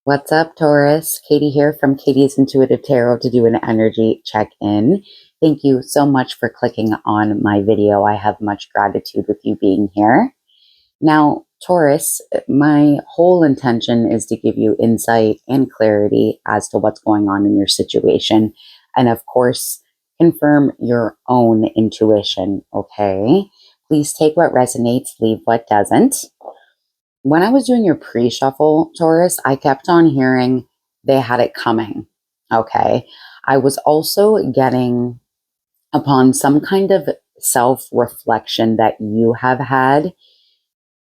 What's up, Taurus? Katie here from Katie's Intuitive Tarot to do an energy check-in. Thank you so much for clicking on my video. I have much gratitude with you being here. Now, Taurus, my whole intention is to give you insight and clarity as to what's going on in your situation. And of course, confirm your own intuition, okay? Please take what resonates, leave what doesn't. When I was doing your pre-shuffle, Taurus, I kept on hearing they had it coming. Okay. I was also getting upon some kind of self-reflection that you have had.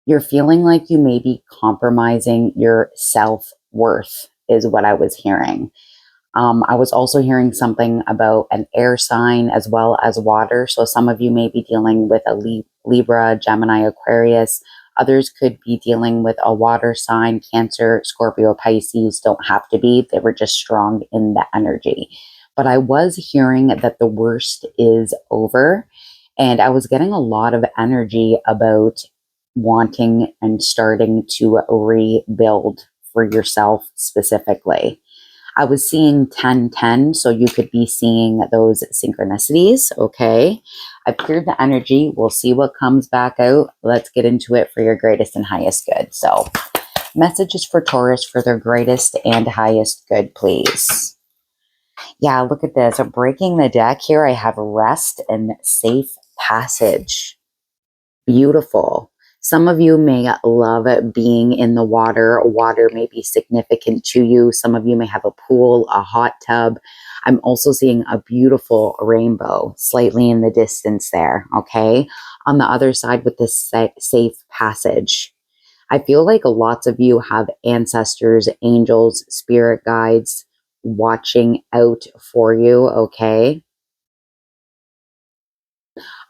You're feeling like you may be compromising your self-worth is what I was hearing. I was also hearing something about an air sign as well as water. So some of you may be dealing with a Libra, Gemini, Aquarius. Others could be dealing with a water sign, Cancer, Scorpio, Pisces. Don't have to be. They were just strong in the energy. But I was hearing that the worst is over. And I was getting a lot of energy about wanting and starting to rebuild for yourself specifically. I was seeing 10-10, so you could be seeing those synchronicities, okay? I've cleared the energy. We'll see what comes back out. Let's get into it for your greatest and highest good. So, messages for Taurus for their greatest and highest good, please. Yeah, look at this. Breaking the deck here, I have rest and safe passage. Beautiful. Some of you may love being in the water. Water may be significant to you. Some of you may have a pool, a hot tub. I'm also seeing a beautiful rainbow slightly in the distance there, okay? On the other side with this safe passage. I feel like lots of you have ancestors, angels, spirit guides watching out for you, okay?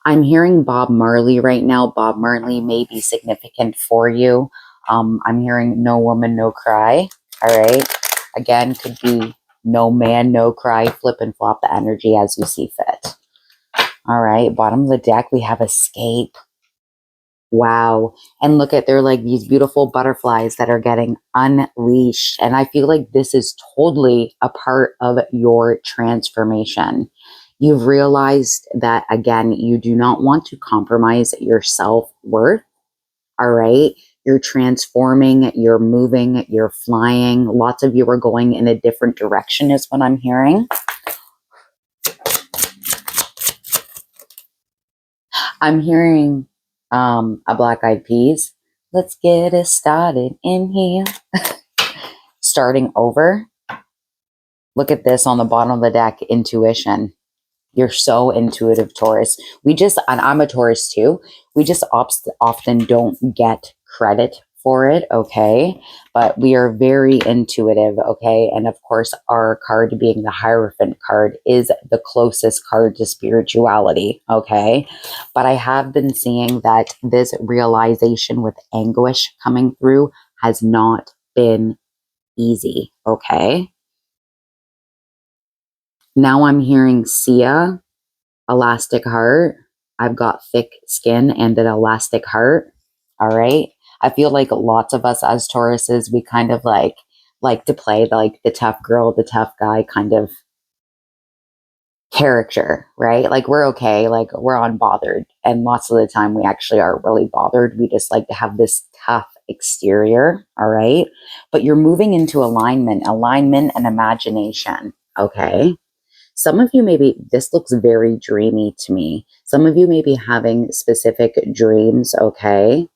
I'm hearing Bob Marley right now. Bob Marley may be significant for you. I'm hearing no woman, no cry. All right. Again, could be no man, no cry. Flip and flop the energy as you see fit. All right. Bottom of the deck, we have escape. Wow. And look at, they're like these beautiful butterflies that are getting unleashed. And I feel like this is totally a part of your transformation. You've realized that, again, you do not want to compromise your self-worth. All right. You're transforming, you're moving, you're flying. Lots of you are going in a different direction is what I'm hearing. I'm hearing a Black Eyed Peas. Let's get it started in here. Starting over. Look at this on the bottom of the deck, intuition. You're so intuitive, Taurus. And I'm a Taurus too. We just often don't get credit for it, okay? But we are very intuitive, okay? And of course, our card being the Hierophant card is the closest card to spirituality, okay? But I have been seeing that this realization with anguish coming through has not been easy, okay? Now I'm hearing Sia, elastic heart. I've got thick skin and an elastic heart. All right. I feel like lots of us as Tauruses, we kind of like to play like the tough girl, the tough guy kind of character, right? Like we're okay, like we're unbothered. And lots of the time we actually are really bothered. We just like to have this tough exterior. All right. But you're moving into alignment and imagination. Okay. Some of you this looks very dreamy to me. Some of you may be having specific dreams, okay?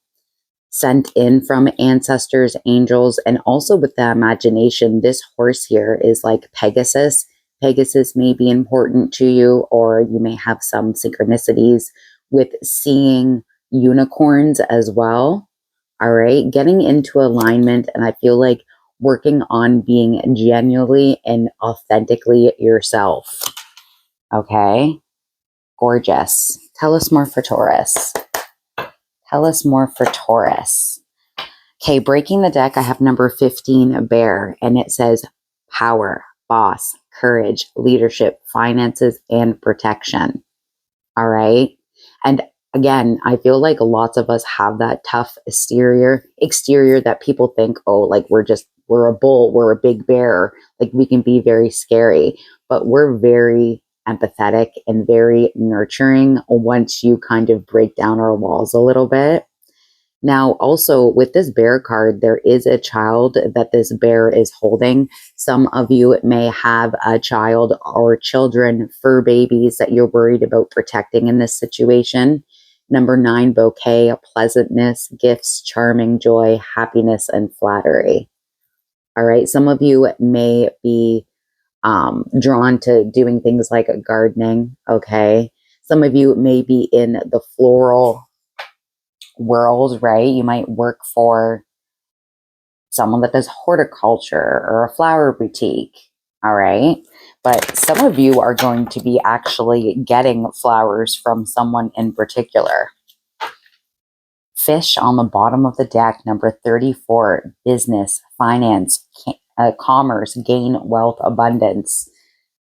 Sent in from ancestors, angels, and also with the imagination. This horse here is like Pegasus. Pegasus may be important to you, or you may have some synchronicities with seeing unicorns as well. All right, getting into alignment, and I feel like working on being genuinely and authentically yourself. Okay, gorgeous. Tell us more for Taurus. Tell us more for Taurus. Okay, breaking the deck, I have number 15, Bear, and it says power, boss, courage, leadership, finances, and protection. All right, and again, I feel like lots of us have that tough exterior that people think, oh, like we're just we're a bull, we're a big bear. Like we can be very scary, but we're very empathetic and very nurturing once you kind of break down our walls a little bit. Now, also with this bear card, there is a child that this bear is holding. Some of you may have a child or children, fur babies that you're worried about protecting in this situation. Number 9, bouquet, pleasantness, gifts, charming, joy, happiness, and flattery. All right. Some of you may be drawn to doing things like gardening. Okay. Some of you may be in the floral world, right? You might work for someone that does horticulture or a flower boutique. All right. But some of you are going to be actually getting flowers from someone in particular. Fish on the bottom of the deck, number 34, business, finance, commerce, gain, wealth, abundance.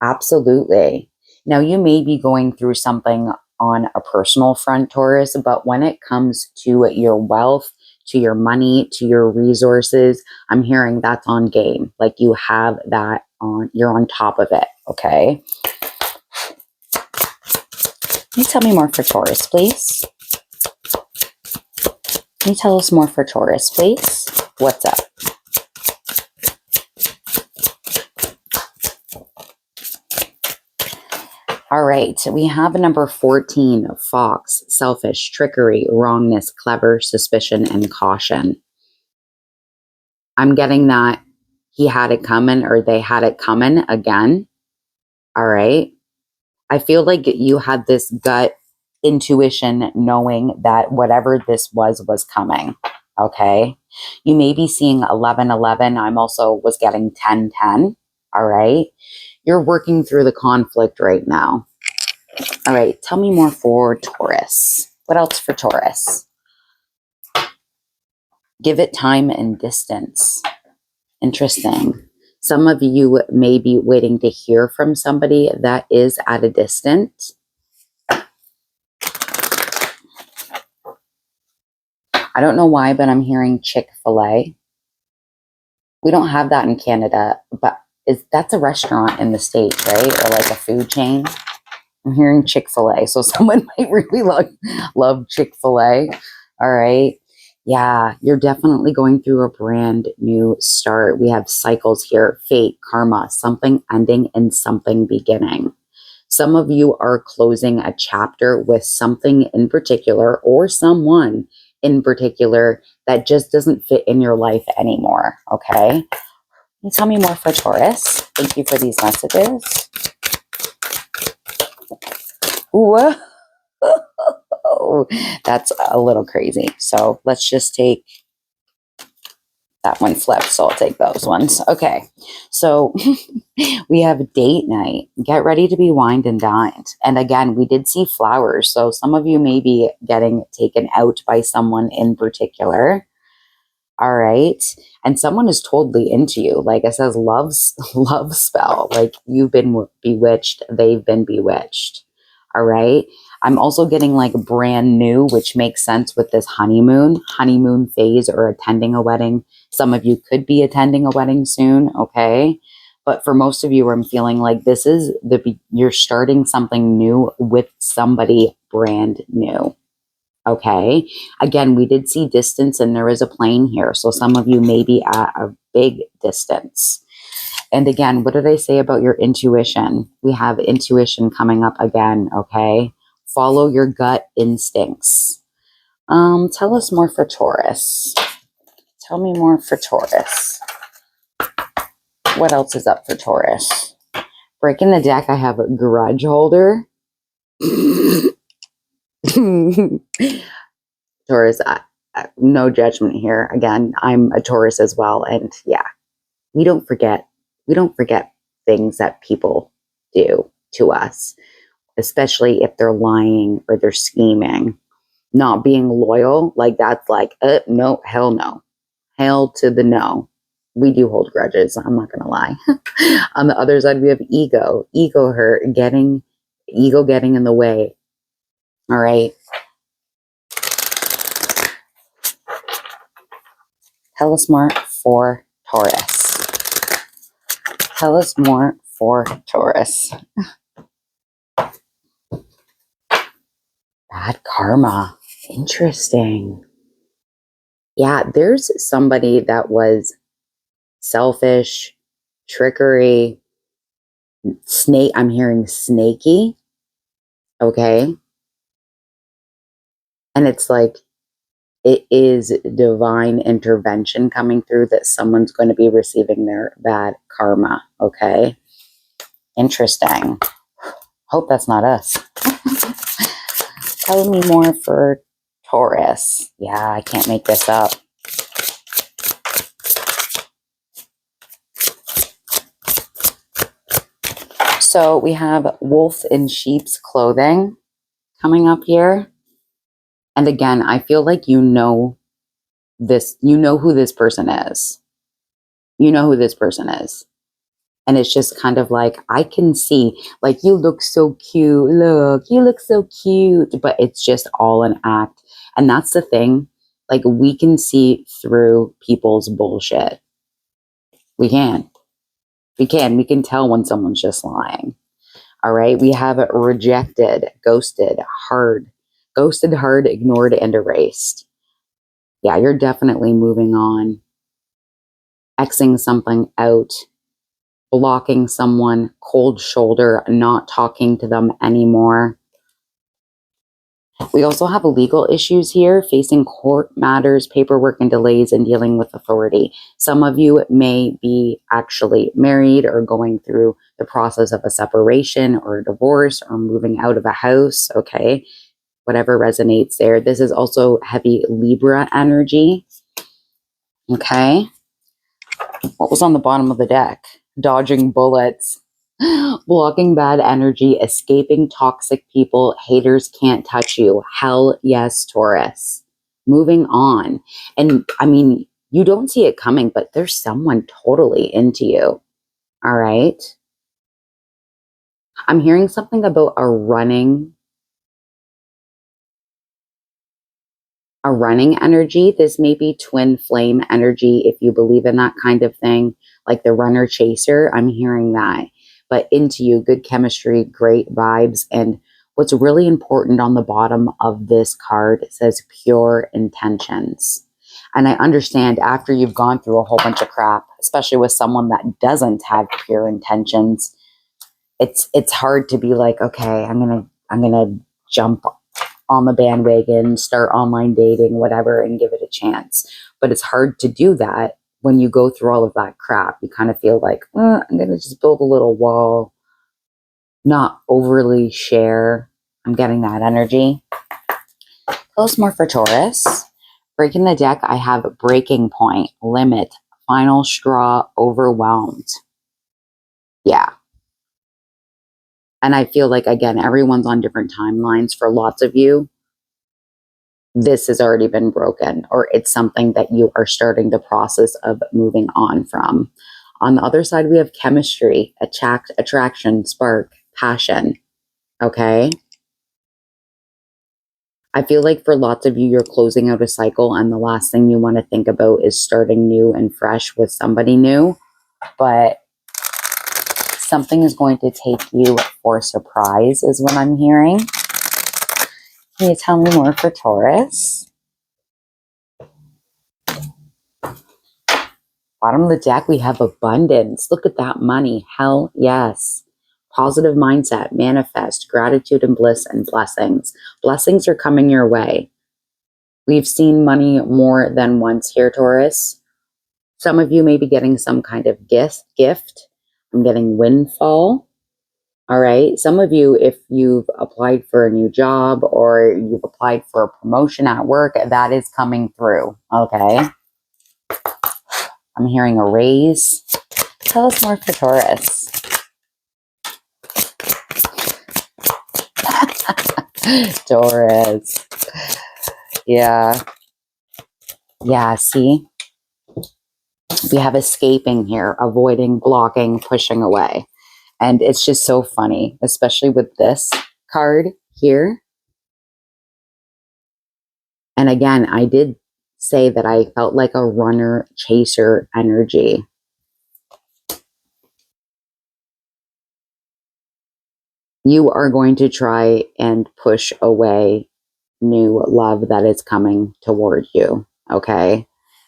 Absolutely. Now, you may be going through something on a personal front, Taurus, but when it comes to your wealth, to your money, to your resources, I'm hearing that's on game. Like you have that on, you're on top of it. Okay. Can you tell me more for Taurus, please? Can you tell us more for Taurus, please? What's up? All right, we have number 14, fox, selfish, trickery, wrongness, clever, suspicion, and caution. I'm getting that he had it coming or they had it coming again. All right. I feel like you had this gut intuition knowing that whatever this was coming. Okay. You may be seeing 11-11. I'm also was getting 10-10. All right. You're working through the conflict right now. All right. Tell me more for Taurus. What else for Taurus? Give it time and distance. Interesting. Some of you may be waiting to hear from somebody that is at a distance. I don't know why, but I'm hearing Chick-fil-A. We don't have that in Canada, but that's a restaurant in the States, right? Or like a food chain. I'm hearing Chick-fil-A. So someone might really love Chick-fil-A. All right. Yeah, you're definitely going through a brand new start. We have cycles here, fate, karma, something ending and something beginning. Some of you are closing a chapter with something in particular or someone in particular that just doesn't fit in your life anymore. Okay. Can you tell me more for Taurus? Thank you for these messages. Whoa. That's a little crazy. So let's just take that one flipped. So I'll take those ones. Okay. So we have date night. Get ready to be wined and dined. And again, we did see flowers. So some of you may be getting taken out by someone in particular. All right. And someone is totally into you. Like it says, love spell. Like you've been bewitched. They've been bewitched. All right. I'm also getting like brand new, which makes sense with this honeymoon phase or attending a wedding. Some of you could be attending a wedding soon. Okay. But for most of you, I'm feeling like this is you're starting something new with somebody brand new. Okay. Again, we did see distance and there is a plane here. So some of you may be at a big distance. And again, what did I say about your intuition? We have intuition coming up again. Okay. Follow your gut instincts. Tell us more for Taurus. Tell me more for Taurus. What else is up for Taurus? Breaking the deck, I have a grudge holder. Taurus, no judgment here. Again, I'm a Taurus as well. And yeah, we don't forget things that people do to us, especially if they're lying or they're scheming. Not being loyal, like that's like, no, hell no. Hell to the no. We do hold grudges. I'm not going to lie. On the other side, we have ego hurt, ego getting in the way. All right. Tell us more for Taurus. Tell us more for Taurus. Bad karma. Interesting. Yeah, there's somebody that was selfish, trickery, snake. I'm hearing snaky. Okay. And it's like, it is divine intervention coming through that someone's going to be receiving their bad karma. Okay. Interesting. Hope that's not us. Tell me more for Taurus. Yeah, I can't make this up. So we have wolf in sheep's clothing coming up here. And again, I feel like you know who this person is. You know who this person is. And it's just kind of like, I can see, like, you look so cute. Look, you look so cute. But it's just all an act. And that's the thing. Like, we can see through people's bullshit. We can. We can tell when someone's just lying. All right. We have rejected, ghosted, hard, ignored, and erased. Yeah, you're definitely moving on, Xing something out, blocking someone, cold shoulder, not talking to them anymore. We also have legal issues here, facing court matters, paperwork and delays, and dealing with authority. Some of you may be actually married or going through the process of a separation or a divorce or moving out of a house. Okay. Whatever resonates there. This is also heavy Libra energy. Okay. What was on the bottom of the deck? Dodging bullets, blocking bad energy, escaping toxic people, haters can't touch you. Hell yes, Taurus. Moving on. And I mean, you don't see it coming, but there's someone totally into you. All right. I'm hearing something about a running energy. This may be twin flame energy if you believe in that kind of thing, like the runner chaser. I'm hearing that. But into you, good chemistry, great vibes. And what's really important on the bottom of this card, it says pure intentions. And I understand after you've gone through a whole bunch of crap, especially with someone that doesn't have pure intentions, it's hard to be like, okay, I'm gonna jump on the bandwagon, start online dating, whatever, and give it a chance. But it's hard to do that when you go through all of that crap. You kind of feel like, I'm going to just build a little wall, not overly share. I'm getting that energy. Tell us more for Taurus. Breaking the deck, I have breaking point, limit, final straw, overwhelmed. Yeah. And I feel like, again, everyone's on different timelines. For lots of you, this has already been broken, or it's something that you are starting the process of moving on from. On the other side, we have chemistry, attraction, spark, passion. Okay. I feel like for lots of you, you're closing out a cycle, and the last thing you want to think about is starting new and fresh with somebody new. But something is going to take you for surprise, is what I'm hearing. Can you tell me more for Taurus? Bottom of the deck, we have abundance. Look at that money. Hell yes. Positive mindset, manifest, gratitude and bliss and blessings. Blessings are coming your way. We've seen money more than once here, Taurus. Some of you may be getting some kind of gift. I'm getting windfall. All right. Some of you, if you've applied for a new job or you've applied for a promotion at work, that is coming through. Okay. I'm hearing a raise. Tell us more for Taurus. Taurus. Yeah. Yeah, see? We have escaping here, avoiding, blocking, pushing away. And it's just so funny, especially with this card here. And again, I did say that I felt like a runner chaser energy. You are going to try and push away new love that is coming toward you. Okay.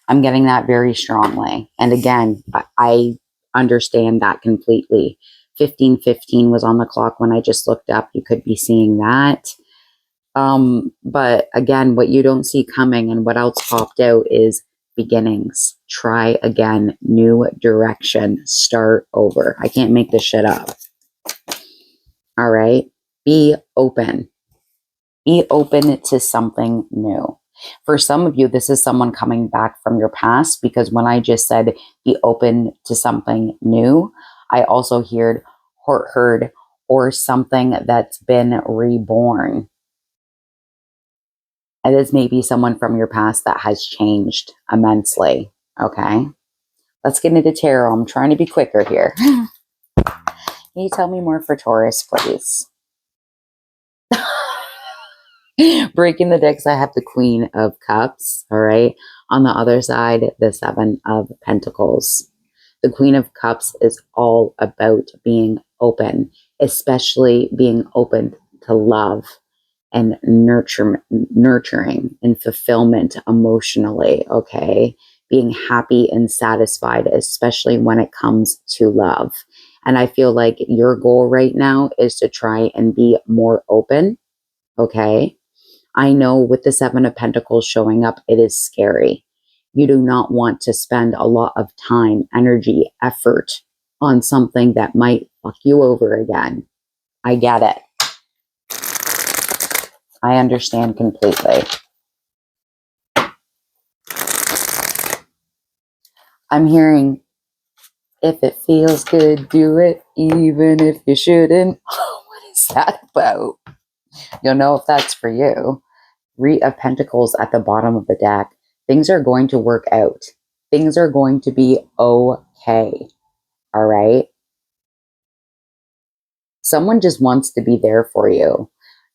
I'm getting that very strongly. And again, I understand that completely. 15:15 was on the clock when I just looked up. You could be seeing that. But again, what you don't see coming and what else popped out is beginnings. Try again, new direction, start over. I can't make this shit up. All right. Be open. Be open to something new. For some of you, this is someone coming back from your past, because when I just said be open to something new, I also heard or something that's been reborn. It is maybe someone from your past that has changed immensely. Okay. Let's get into tarot. I'm trying to be quicker here. Can you tell me more for Taurus, please? Breaking the decks, I have the Queen of Cups. All right. On the other side, the Seven of Pentacles. The Queen of Cups is all about being open, especially being open to love and nurturing and fulfillment emotionally. Okay. Being happy and satisfied, especially when it comes to love. And I feel like your goal right now is to try and be more open. Okay. I know with the Seven of Pentacles showing up, it is scary. You do not want to spend a lot of time, energy, effort on something that might fuck you over again. I get it. I understand completely. I'm hearing, if it feels good, do it, even if you shouldn't. What is that about? You'll know if that's for you. Three of Pentacles at the bottom of the deck. Things are going to work out. Things are going to be okay. All right. Someone just wants to be there for you.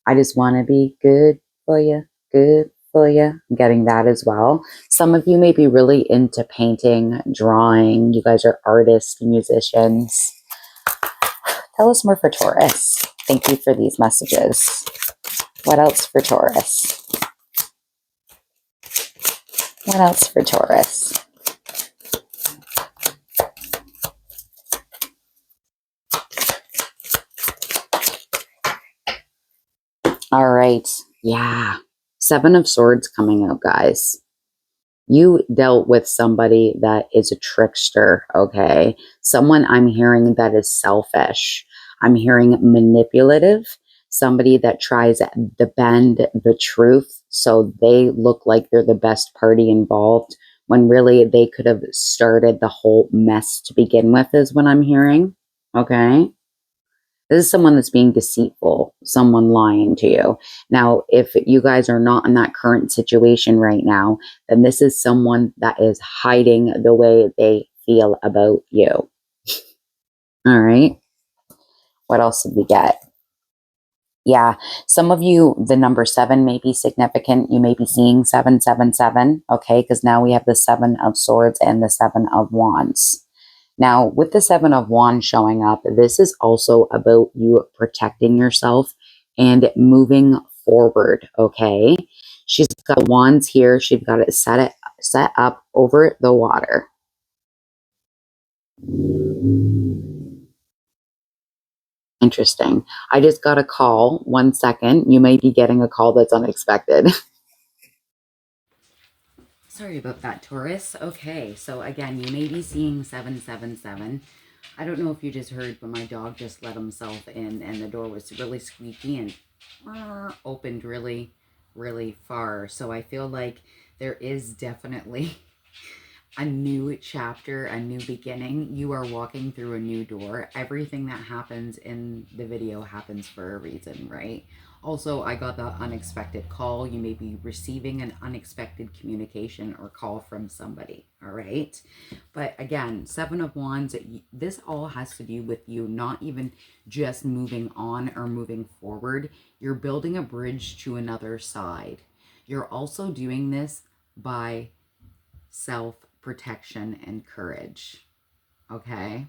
I just want to be good for you, good for you. I'm getting that as well. Some of you may be really into painting, drawing. You guys are artists, musicians. Tell us more for Taurus. Thank you for these messages. What else for Taurus? What else for Taurus? All right. Yeah. Seven of Swords coming out, guys. You dealt with somebody that is a trickster, okay? Someone I'm hearing that is selfish. I'm hearing manipulative. Somebody that tries to bend the truth so they look like they're the best party involved, when really they could have started the whole mess to begin with, is what I'm hearing, okay? This is someone that's being deceitful, someone lying to you. Now, if you guys are not in that current situation right now, then this is someone that is hiding the way they feel about you. All right. What else did we get? Yeah, some of you, the number 7 may be significant. You may be seeing 777, okay? Because now we have the 7 of Swords and the 7 of Wands. Now, with the 7 of Wands showing up, this is also about you protecting yourself and moving forward, okay? She's got wands here. She's got it set up over the water. Interesting. I just got a call. 1 second. You may be getting a call that's unexpected. Sorry about that, Taurus. Okay, so again, you may be seeing 777. I don't know if you just heard, but my dog just let himself in and the door was really squeaky and opened really, really far. So I feel like there is definitely a new chapter, a new beginning. You are walking through a new door. Everything that happens in the video happens for a reason, right? Also, I got the unexpected call. You may be receiving an unexpected communication or call from somebody, all right? But again, 7 of Wands, this all has to do with you not even just moving on or moving forward. You're building a bridge to another side. You're also doing this by self-protection and courage, okay?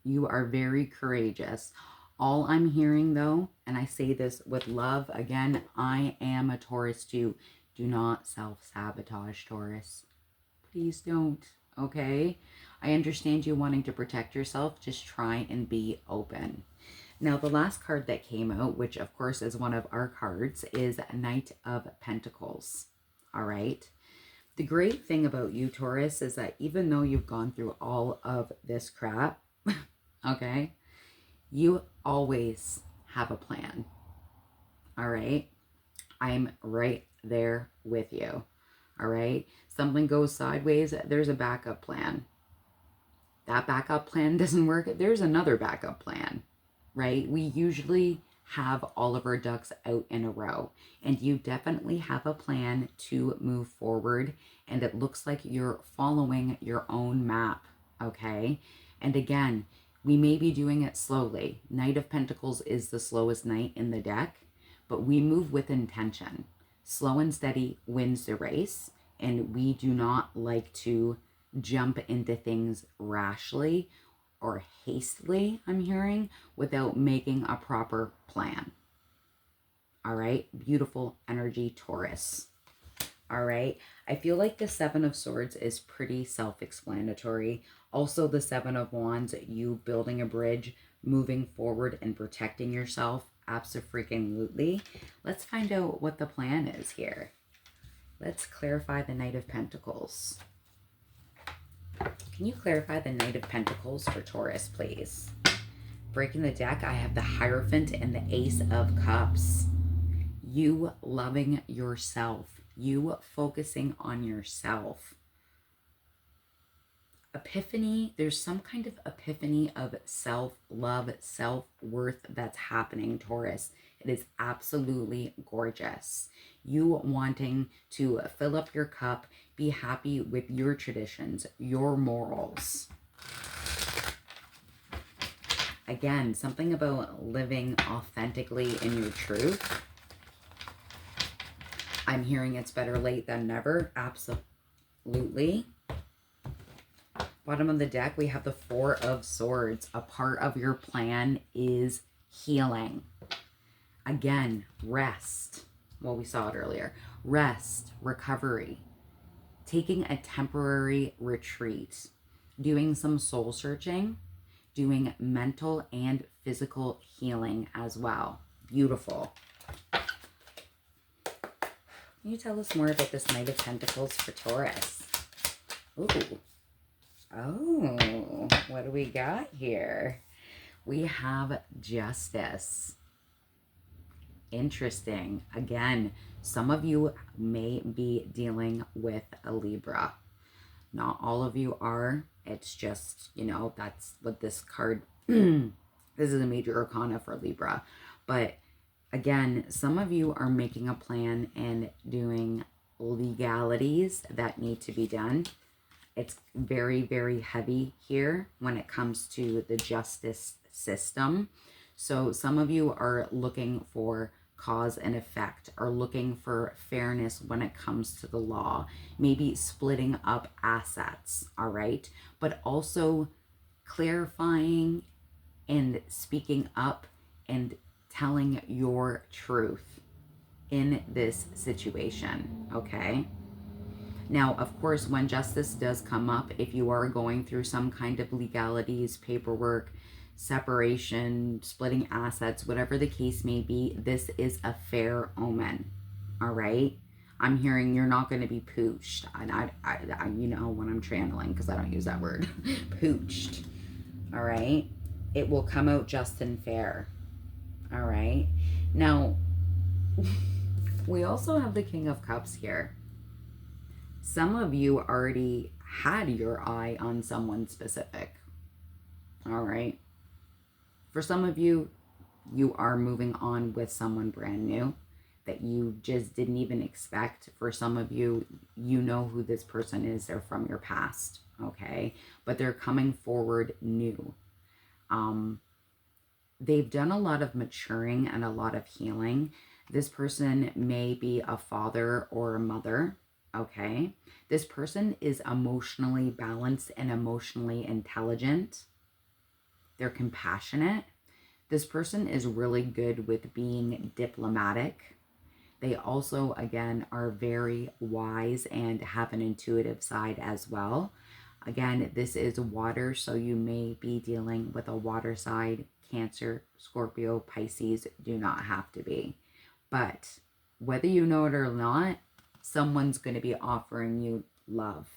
You are very courageous. All I'm hearing though, and I say this with love, again, I am a Taurus too. Do not self-sabotage, Taurus. Please don't, okay? I understand you wanting to protect yourself. Just try and be open. Now, the last card that came out, which of course is one of our cards, is Knight of Pentacles. All right. The great thing about you, Taurus, is that even though you've gone through all of this crap, okay, you always have a plan. All right. I'm right there with you. All right. Something goes sideways, there's a backup plan. That backup plan doesn't work, there's another backup plan, right? We usually have all of our ducks out in a row, and you definitely have a plan to move forward, and it looks like you're following your own map, okay? And again, we may be doing it slowly. Knight of Pentacles is the slowest knight in the deck, but we move with intention. Slow and steady wins the race, and we do not like to jump into things rashly or hastily, I'm hearing, without making a proper plan. All right, beautiful energy, Taurus. All right, I feel like the Seven of Swords is pretty self-explanatory. Also, the Seven of Wands, you building a bridge, moving forward and protecting yourself, abso-freaking-lutely. Let's find out what the plan is here. Let's clarify the Knight of Pentacles. Can you clarify the Knight of Pentacles for Taurus, please? Breaking the deck, I have the Hierophant and the Ace of Cups. You loving yourself. You focusing on yourself. Epiphany, there's some kind of epiphany of self-love, self-worth that's happening, Taurus. It is absolutely gorgeous. You wanting to fill up your cup, be happy with your traditions, your morals. Again, something about living authentically in your truth. I'm hearing it's better late than never. Absolutely. Bottom of the deck, we have the Four of Swords. A part of your plan is healing. Again, rest. Well, we saw it earlier. Rest, recovery, taking a temporary retreat, doing some soul searching, doing mental and physical healing as well. Beautiful. Can you tell us more about this Knight of Pentacles for Taurus? Ooh. Oh, what do we got here? We have Justice. Interesting. Again, some of you may be dealing with a Libra. Not all of you are. It's just, you know, that's what this card, this is a major arcana for Libra. But again, some of you are making a plan and doing legalities that need to be done. It's very, very heavy here when it comes to the justice system. So some of you are looking for cause and effect, are looking for fairness when it comes to the law, maybe splitting up assets, all right? But also clarifying and speaking up and telling your truth in this situation, okay? Now, of course, when justice does come up, if you are going through some kind of legalities, paperwork, separation, splitting assets, whatever the case may be, this is a fair omen, all right? I'm hearing you're not going to be pooched. And I you know when I'm channeling, because I don't use that word, pooched, all right? It will come out just and fair, all right? Now, we also have the King of Cups here. Some of you already had your eye on someone specific, all right? For some of you, you are moving on with someone brand new that you just didn't even expect. For some of you, you know who this person is. They're from your past, okay? But they're coming forward new. They've done a lot of maturing and a lot of healing. This person may be a father or a mother, okay? This person is emotionally balanced and emotionally intelligent. They're compassionate. This person is really good with being diplomatic. They also, again, are very wise and have an intuitive side as well. Again, this is water, so you may be dealing with a water side. Cancer, Scorpio, Pisces do not have to be. But whether you know it or not, someone's going to be offering you love.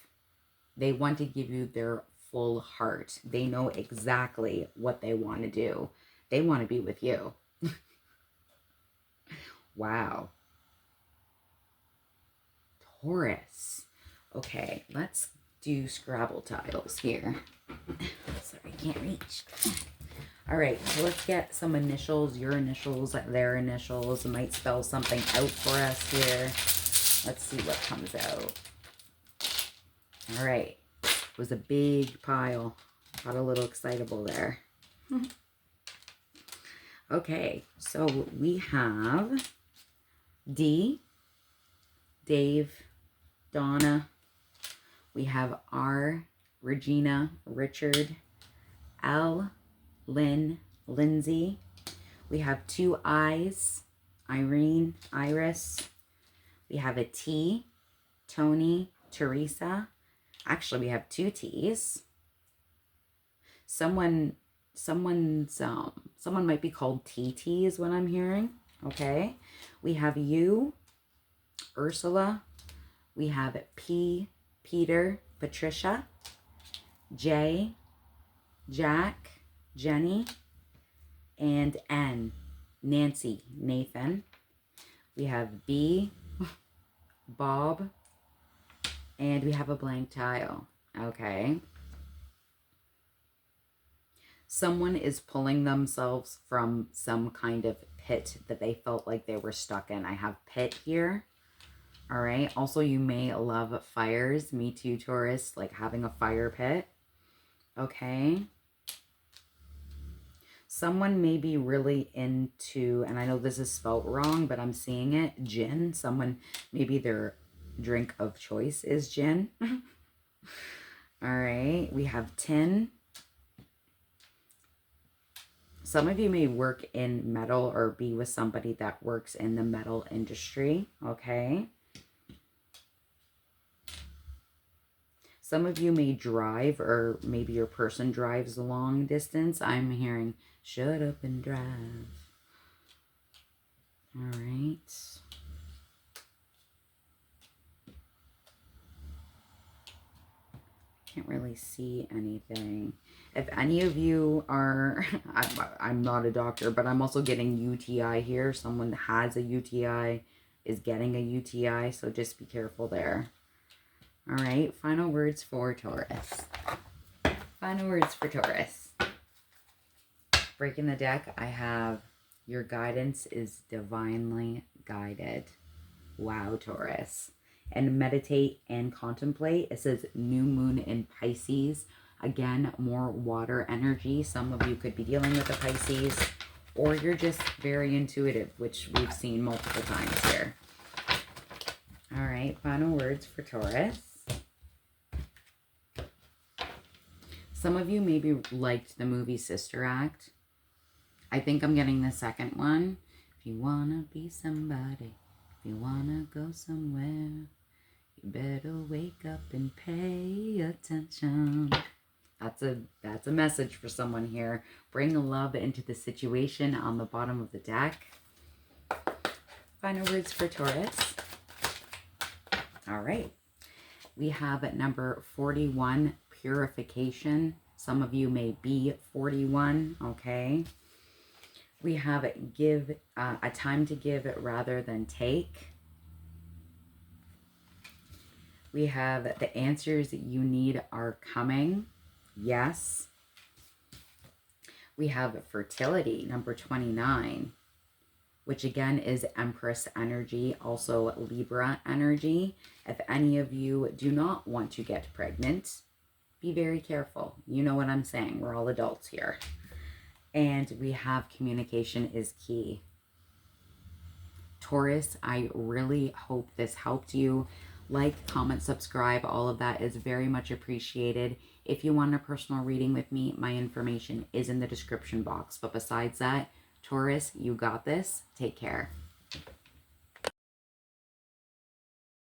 They want to give you their full heart. They know exactly what they want to do. They want to be with you. Wow. Taurus. Okay, let's do Scrabble tiles here. Sorry, I can't reach. All right, so let's get some initials, your initials, their initials. It might spell something out for us here. Let's see what comes out. All right, it was a big pile. Got a little excitable there. Okay, so we have D, Dave, Donna. We have R, Regina, Richard, L, Lynn, Lindsay. We have two I's, Irene, Iris. We have a T, Tony, Teresa. Actually, we have two T's. Someone might be called TT is what I'm hearing. Okay. We have U, Ursula. We have P, Peter, Patricia. J, Jack, Jenny. And N, Nancy, Nathan. We have B, Bob. And we have a blank tile. Okay. Someone is pulling themselves from some kind of pit that they felt like they were stuck in. I have pit here. All right. Also, you may love fires. Me too, Taurus, like having a fire pit. Okay. Someone may be really into, and I know this is spelt wrong, but I'm seeing it, gin. Someone, maybe their drink of choice is gin. All right. We have tin. Some of you may work in metal or be with somebody that works in the metal industry, okay? Some of you may drive, or maybe your person drives a long distance. I'm hearing, shut up and drive. All right. Can't really see anything. If any of you are, I'm not a doctor, but I'm also getting UTI here. Someone has a UTI, is getting a UTI, so just be careful there. All right, final words for Taurus. Final words for Taurus. Breaking the deck, I have your guidance is divinely guided. Wow, Taurus. And meditate and contemplate. It says new moon in Pisces. Again, more water energy. Some of you could be dealing with a Pisces, or you're just very intuitive, which we've seen multiple times here. All right, final words for Taurus. Some of you maybe liked the movie Sister Act. I think I'm getting the second one. If you want to be somebody, if you want to go somewhere, you better wake up and pay attention. That's a message for someone here. Bring love into the situation on the bottom of the deck. Final words for Taurus. All right. We have at number 41, purification. Some of you may be 41, okay? We have give a time to give rather than take. We have the answers that you need are coming. Yes. We have fertility, number 29, which again is Empress energy, also Libra energy. If any of you do not want to get pregnant, be very careful. You know what I'm saying. We're all adults here. And we have communication is key. Taurus, I really hope this helped you. Like, comment, subscribe. All of that is very much appreciated. If you want a personal reading with me, my information is in the description box. But besides that, Taurus, you got this. Take care.